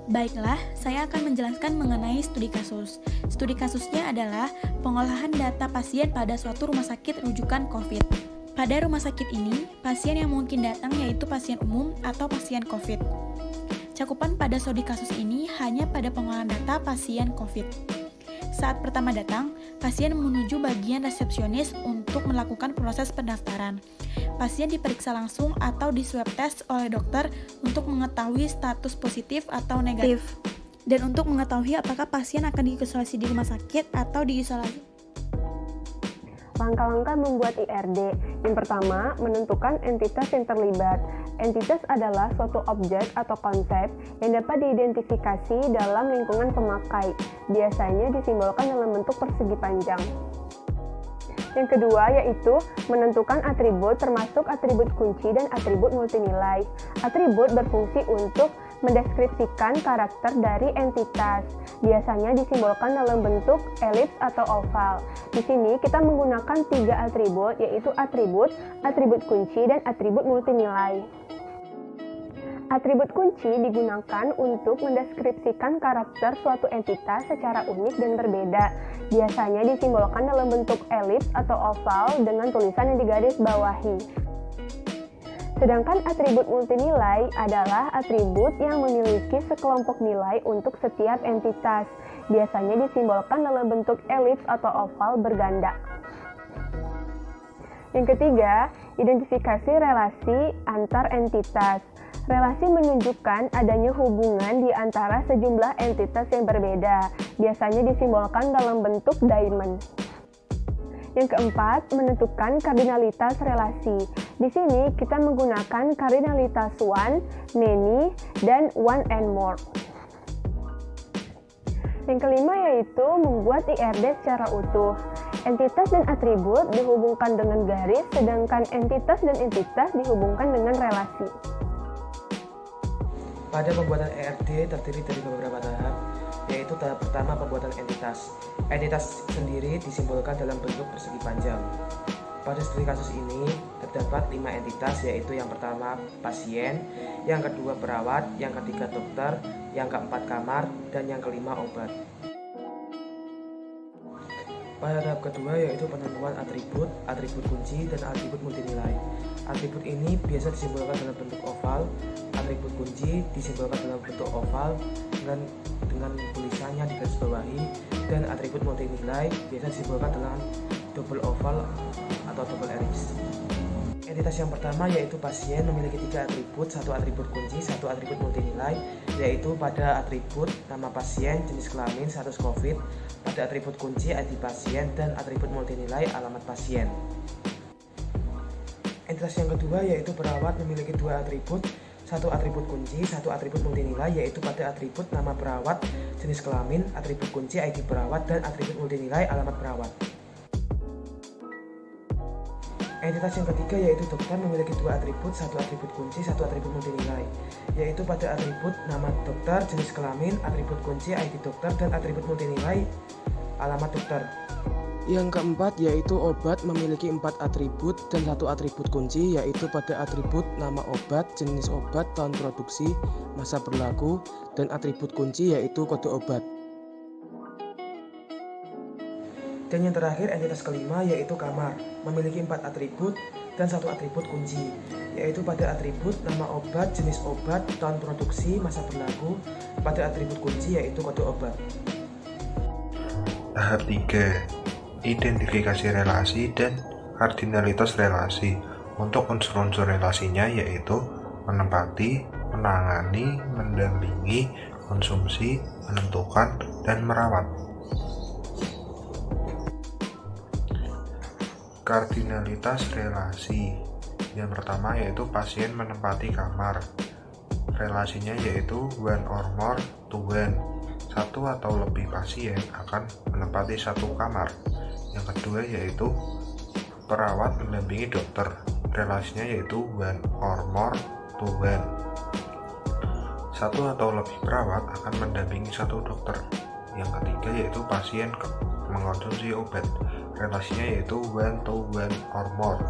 Baiklah, saya akan menjelaskan mengenai studi kasus. Studi kasusnya adalah pengolahan data pasien pada suatu rumah sakit rujukan COVID. Pada rumah sakit ini, pasien yang mungkin datang yaitu pasien umum atau pasien COVID. Cakupan pada studi kasus ini hanya pada pengolahan data pasien COVID. Saat pertama datang, pasien menuju bagian resepsionis untuk melakukan proses pendaftaran. Pasien diperiksa langsung atau di swab test oleh dokter untuk mengetahui status positif atau negatif. Dan untuk mengetahui apakah pasien akan diisolasi di rumah sakit atau diisolasi. Langkah-langkah membuat IRD. Yang pertama, menentukan entitas yang terlibat. Entitas adalah suatu objek atau konsep yang dapat diidentifikasi dalam lingkungan pemakai. Biasanya disimbolkan dalam bentuk persegi panjang. Yang kedua yaitu menentukan atribut termasuk atribut kunci dan atribut multinilai. Atribut berfungsi untuk mendeskripsikan karakter dari entitas. Biasanya disimbolkan dalam bentuk elips atau oval. Di sini kita menggunakan 3 atribut yaitu atribut kunci dan atribut multinilai. Atribut kunci digunakan untuk mendeskripsikan karakter suatu entitas secara unik dan berbeda. Biasanya disimbolkan dalam bentuk elips atau oval dengan tulisan yang digaris bawahi. Sedangkan atribut multinilai adalah atribut yang memiliki sekelompok nilai untuk setiap entitas. Biasanya disimbolkan dalam bentuk elips atau oval berganda. Yang ketiga, identifikasi relasi antar entitas. Relasi menunjukkan adanya hubungan di antara sejumlah entitas yang berbeda, biasanya disimbolkan dalam bentuk diamond. Yang keempat, menentukan kardinalitas relasi. Di sini kita menggunakan kardinalitas one, many, dan one and more. Yang kelima yaitu membuat IRD secara utuh. Entitas dan atribut dihubungkan dengan garis, sedangkan entitas dan entitas dihubungkan dengan relasi. Pada pembuatan IRD terdiri dari beberapa tahap, yaitu tahap pertama pembuatan entitas. Entitas sendiri disimbolkan dalam bentuk persegi panjang. Pada studi kasus ini terdapat 5 entitas, yaitu yang pertama pasien, yang kedua perawat, yang ketiga dokter, yang keempat kamar, dan yang kelima obat. Pada tahap kedua yaitu penentuan atribut, atribut kunci, dan atribut multinilai. Atribut ini biasa disimbolkan dalam bentuk oval, atribut kunci disimbolkan dalam bentuk oval dengan tulisannya di garis bawahi, dan atribut multinilai biasa disimbolkan dalam double oval atau double elips. Entitas yang pertama yaitu pasien memiliki 3 atribut, 1 atribut kunci, 1 atribut multinilai, yaitu pada atribut nama pasien, jenis kelamin, status COVID, pada atribut kunci ID pasien, dan atribut multinilai alamat pasien. Entitas yang kedua yaitu perawat memiliki 2 atribut, 1 atribut kunci, 1 atribut multinilai, yaitu pada atribut nama perawat, jenis kelamin, atribut kunci ID perawat, dan atribut multinilai alamat perawat. Entitas yang ketiga yaitu dokter memiliki 2 atribut, 1 atribut kunci, 1 atribut multinilai, yaitu pada atribut nama dokter, jenis kelamin, atribut kunci ID dokter, dan atribut multinilai alamat dokter. Yang keempat yaitu obat memiliki 4 atribut dan 1 atribut kunci, yaitu pada atribut nama obat, jenis obat, tahun produksi, masa berlaku, dan atribut kunci yaitu kode obat. Dan yang terakhir entitas kelima yaitu kamar, memiliki 4 atribut dan 1 atribut kunci, yaitu pada atribut nama obat, jenis obat, tahun produksi, masa berlaku, pada atribut kunci yaitu kode obat. Tahap 3. Identifikasi relasi dan kardinalitas relasi. Untuk unsur-unsur relasinya yaitu menempati, menangani, mendampingi, konsumsi, menentukan, dan merawat. Kardinalitas relasi. Yang pertama yaitu pasien menempati kamar. Relasinya yaitu one or more to one. 1 atau lebih pasien akan menempati 1 kamar. Yang kedua yaitu perawat mendampingi dokter. Relasinya yaitu one or more to one. 1 atau lebih perawat akan mendampingi 1 dokter. Yang ketiga yaitu pasien mengkonsumsi obat. Relasinya yaitu one to one or more.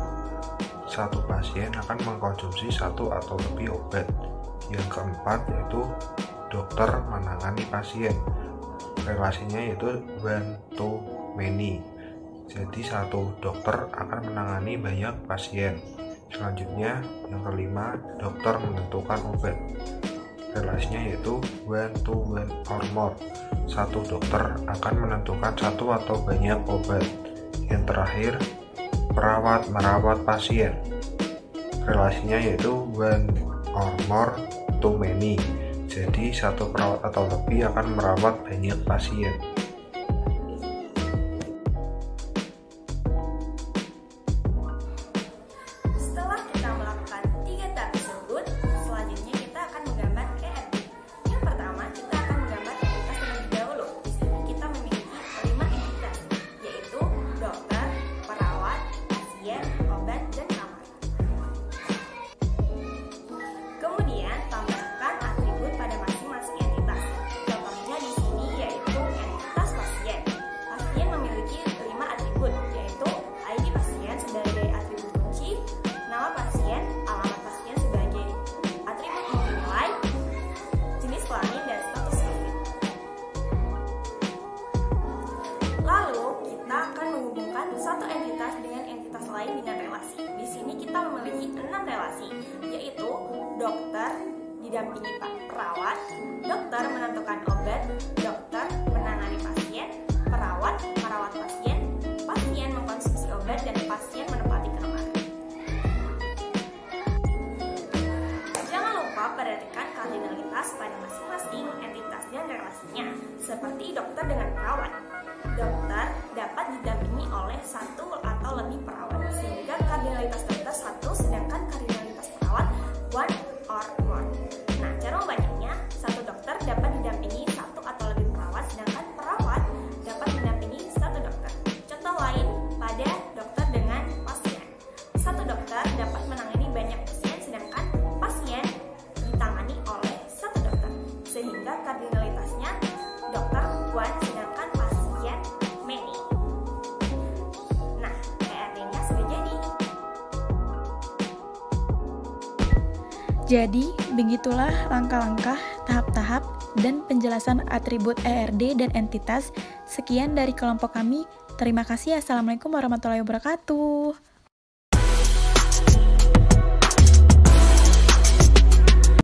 1 pasien akan mengkonsumsi 1 atau lebih obat. Yang keempat yaitu dokter menangani pasien. Relasinya yaitu one to many. Jadi satu dokter akan menangani banyak pasien. Selanjutnya yang kelima, dokter menentukan obat. Relasinya yaitu one to one or more. Satu dokter akan menentukan satu atau banyak obat. Yang terakhir, perawat merawat pasien. Relasinya yaitu one or more to many. Jadi satu perawat atau lebih akan merawat banyak pasien. Setelah kita melakukan 3 tahap tersebut, selanjutnya kita akan menggambar ERD. Yang pertama, kita akan menggambar entitas terlebih dahulu. Di sini kita memiliki 5 entitas, yaitu dokter, perawat, pasien, obat, dan kamar. Kemudian tambahkan atribut pada masing-masing entitas. Contohnya di sini yaitu entitas pasien. Pasien memiliki 5 atribut, yaitu ID pasien sebagai atribut kunci, nama pasien, alamat pasien sebagai atribut multinilai, jenis kelamin, dan status COVID. Lalu kita akan menghubungkan satu entitas dengan entitas lain dengan relasi. Di sini kita memiliki 6 relasi, yaitu dokter didampingi perawat, dokter menentukan obat, dokter menangani pasien, perawat merawat pasien, pasien mengkonsumsi obat, dan pasien menempati kamar. Jangan lupa perhatikan kardinalitas pada masing-masing entitas dan relasinya, seperti dokter dengan perawat. Dokter dapat didampingi oleh satu atau lebih perawat, sehingga kardinalitas dokter 1, sedangkan kardinalitas perawat 1 or more. Nah, cara membacanya, satu dokter dapat didampingi satu atau lebih perawat, sedangkan perawat dapat mendampingi satu dokter. Contoh lain pada dokter dengan pasien. Satu dokter dapat menangani banyak pasien, sedangkan pasien ditangani oleh satu dokter, sehingga kardinalitasnya dokter 1, sedangkan pasien many. Nah, ERD-nya sudah jadi. Jadi, begitulah langkah-langkah, tahap-tahap, dan penjelasan atribut ERD dan entitas. Sekian dari kelompok kami. Terima kasih. Assalamualaikum warahmatullahi wabarakatuh.